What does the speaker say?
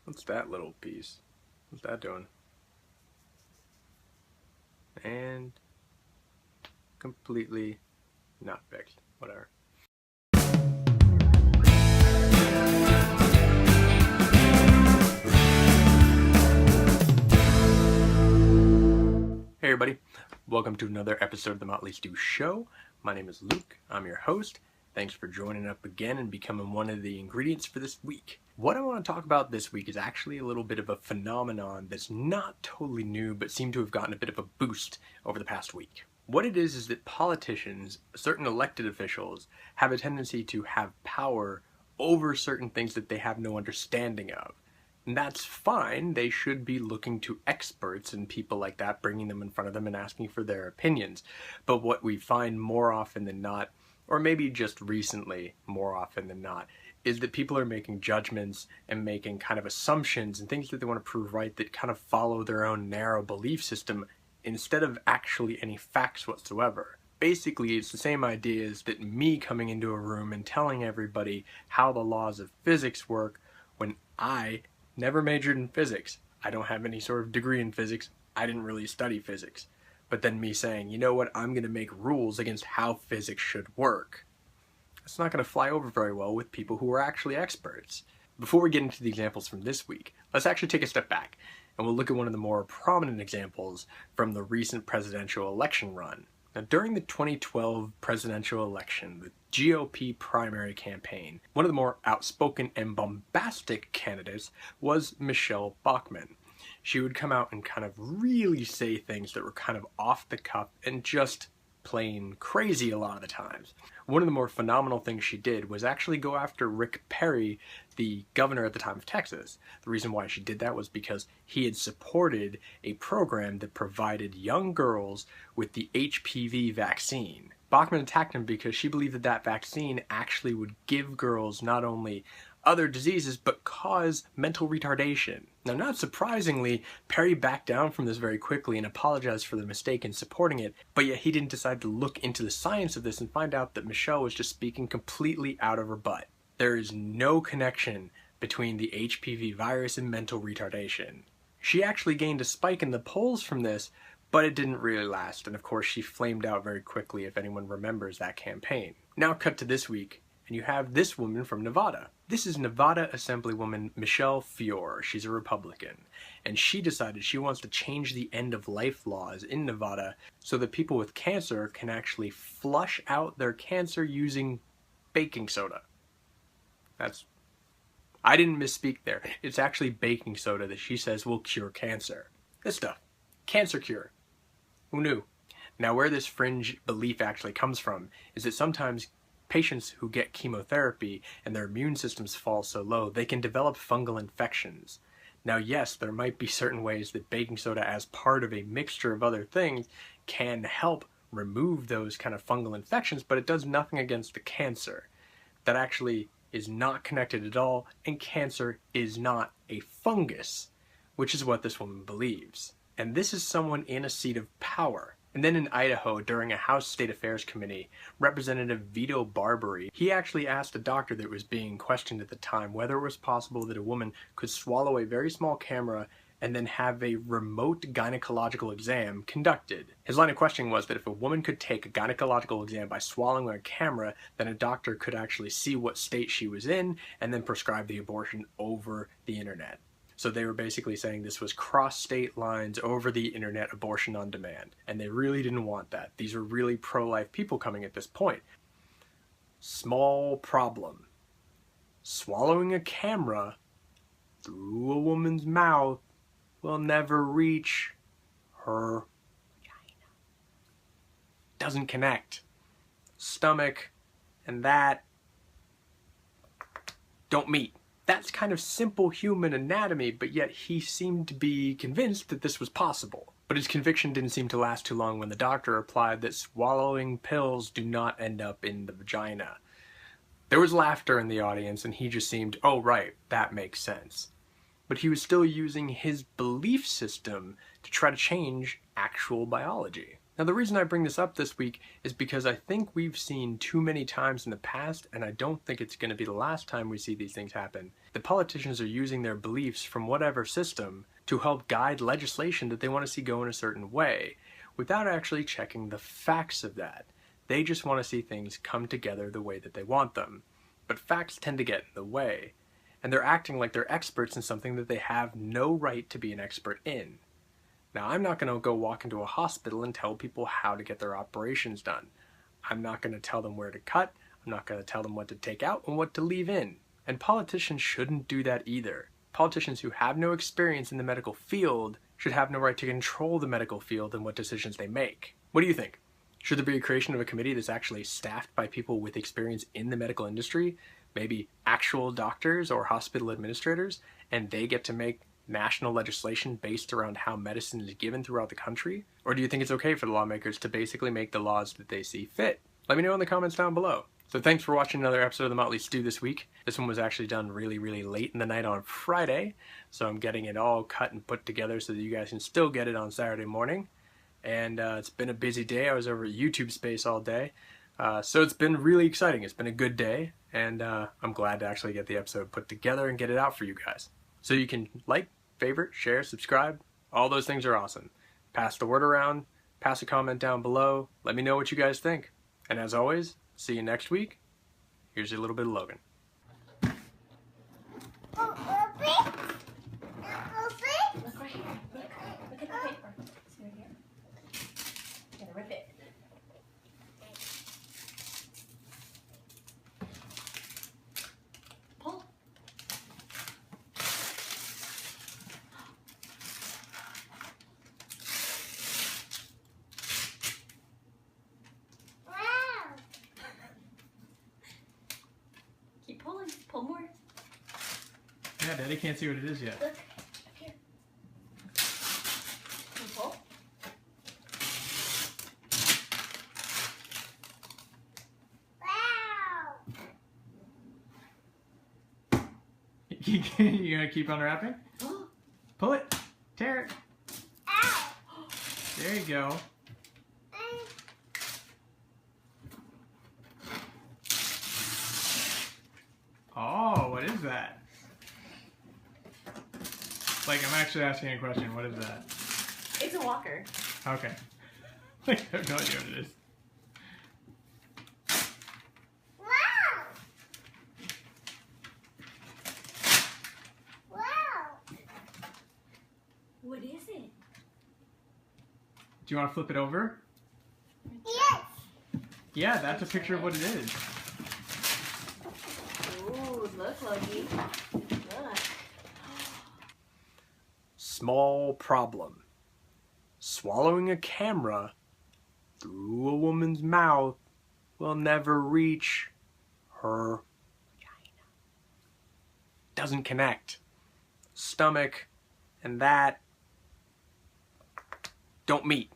What's that little piece? What's that doing? And completely not fixed. Whatever. Hey everybody, welcome to another episode of the Motley Stew Show. My name is Luke, I'm your host. Thanks for joining up again and becoming one of the ingredients for this week. What I want to talk about this week is actually a little bit of a phenomenon that's not totally new, but seemed to have gotten a bit of a boost over the past week. What it is that politicians, certain elected officials, have a tendency to have power over certain things that they have no understanding of. And that's fine. They should be looking to experts and people like that, bringing them in front of them and asking for their opinions. But what we find more often than not, or maybe just recently more often than not, is that people are making judgments and making kind of assumptions and things that they want to prove right that kind of follow their own narrow belief system instead of actually any facts whatsoever. Basically, it's the same idea as that me coming into a room and telling everybody how the laws of physics work when I never majored in physics. I don't have any sort of degree in physics. I didn't really study physics. But then me saying, you know what, I'm going to make rules against how physics should work. It's not going to fly over very well with people who are actually experts. Before we get into the examples from this week, let's actually take a step back and we'll look at one of the more prominent examples from the recent presidential election run. Now, during the 2012 presidential election, the GOP primary campaign, one of the more outspoken and bombastic candidates was Michelle Bachmann. She would come out and kind of really say things that were kind of off the cuff and just plain crazy a lot of the times. One of the more phenomenal things she did was actually go after Rick Perry, the governor at the time of Texas. The reason why she did that was because he had supported a program that provided young girls with the HPV vaccine. Bachmann attacked him because she believed that that vaccine actually would give girls not only other diseases, but cause mental retardation. Now, not surprisingly, Perry backed down from this very quickly and apologized for the mistake in supporting it, but yet he didn't decide to look into the science of this and find out that Michelle was just speaking completely out of her butt. There is no connection between the HPV virus and mental retardation. She actually gained a spike in the polls from this, but it didn't really last, and of course she flamed out very quickly if anyone remembers that campaign. Now cut to this week, and you have this woman from Nevada. This is Nevada Assemblywoman Michelle Fiore. She's a Republican, and she decided she wants to change the end-of-life laws in Nevada so that people with cancer can actually flush out their cancer using baking soda. I didn't misspeak there. It's actually baking soda that she says will cure cancer. This stuff. Cancer cure. Who knew? Now, where this fringe belief actually comes from is that sometimes patients who get chemotherapy and their immune systems fall so low, they can develop fungal infections. Now, yes, there might be certain ways that baking soda as part of a mixture of other things can help remove those kind of fungal infections, but it does nothing against the cancer. That actually is not connected at all, and cancer is not a fungus, which is what this woman believes. And this is someone in a seat of power. And then in Idaho, during a House State Affairs Committee, Representative Vito Barbary, he actually asked a doctor that was being questioned at the time whether it was possible that a woman could swallow a very small camera and then have a remote gynecological exam conducted. His line of questioning was that if a woman could take a gynecological exam by swallowing a camera, then a doctor could actually see what state she was in and then prescribe the abortion over the internet. So they were basically saying this was cross-state lines over the internet abortion on demand. And they really didn't want that. These were really pro-life people coming at this point. Small problem. Swallowing a camera through a woman's mouth will never reach her vagina. Doesn't connect. Stomach and that don't meet. That's kind of simple human anatomy, but yet he seemed to be convinced that this was possible. But his conviction didn't seem to last too long when the doctor replied that swallowing pills do not end up in the vagina. There was laughter in the audience, and he just seemed, oh right, that makes sense. But he was still using his belief system to try to change actual biology. Now, the reason I bring this up this week is because I think we've seen too many times in the past, and I don't think it's going to be the last time we see these things happen, The politicians are using their beliefs from whatever system to help guide legislation that they want to see go in a certain way, without actually checking the facts of that. They just want to see things come together the way that they want them. But facts tend to get in the way, and they're acting like they're experts in something that they have no right to be an expert in. Now, I'm not going to go walk into a hospital and tell people how to get their operations done. I'm not going to tell them where to cut. I'm not going to tell them what to take out and what to leave in. And politicians shouldn't do that either. Politicians who have no experience in the medical field should have no right to control the medical field and what decisions they make. What do you think? Should there be a creation of a committee that's actually staffed by people with experience in the medical industry, maybe actual doctors or hospital administrators, and they get to make national legislation based around how medicine is given throughout the country? Or do you think it's okay for the lawmakers to basically make the laws that they see fit? Let me know in the comments down below. So thanks for watching another episode of the Motley Stew this week. This one was actually done really late in the night on Friday, so I'm getting it all cut and put together so that you guys can still get it on Saturday morning. And it's been a busy day. I was over at YouTube Space all day, so it's been really exciting. It's been a good day, and I'm glad to actually get the episode put together and get it out for you guys. So you can like, favorite, share, subscribe. All those things are awesome. Pass the word around, pass a comment down below. Let me know what you guys think. And as always, see you next week. Here's a little bit of Logan. Look right here. Look at the paper. See right here? You gotta rip it. Pull. Keep pulling. Pull more. Yeah, Daddy can't see what it is yet. Look. Up here. Can you pull? You gonna keep unwrapping? Pull it. Tear it. There you go. Oh, what is that? Like, I'm actually asking a question. What is that? It's a walker. Okay. I have no idea what it is. What is it? Do you want to flip it over? Yes. Yeah, that's a picture of what it is. Ooh, look, Logie. Look. Small problem. Swallowing a camera through a woman's mouth will never reach her vagina. Doesn't connect. Stomach and that don't meet.